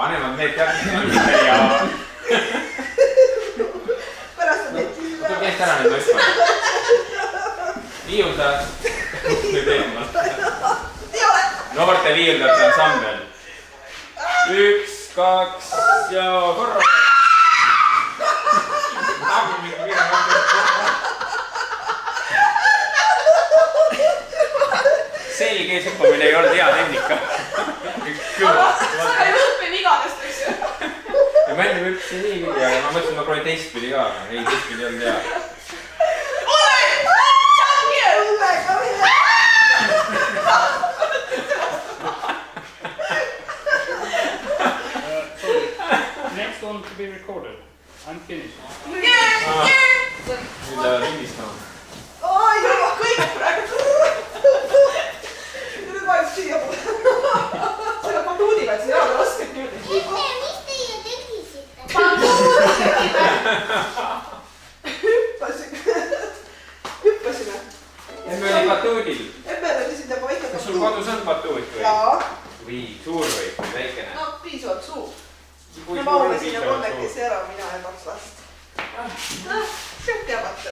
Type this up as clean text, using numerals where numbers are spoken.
vanemad mehed teavad ja... Pärast on neid kiive. Oota, käest ära nüüd võtma. Viiulda. Nüüd eemalt. Noorte viiuldajate ansambel. 1, 2 ja korra. Selge eesõppamine ei olnud hea tehnika. Aga sa ei õppe vigadest, eks ju. Ja ma enne hüppasin nii küll, aga ma mõtlesin, ma proovin teistpidi ka. Ei, teistpidi olnud hea. Ole! Saab nii! Õllega mine! Sorry. Next one to be recorded. I'm finished. Nüüd lähevad lindistama. Ai, juba kõik praegu. Nüüd ma just siia pole. Selle batuudi pealt siin jääda raske küll. Mis teie tegisite? Hüppasime. Emme oli batuudil. Emme oli siin juba väike batuud. Kas sul kodus on batuud või? Jaa. Või suur või väikene? No piisavalt suur. Kui Me suur on mahume sinna piisavalt suur? kolmekesi ära, mina ja 2 last. Siuke jabat.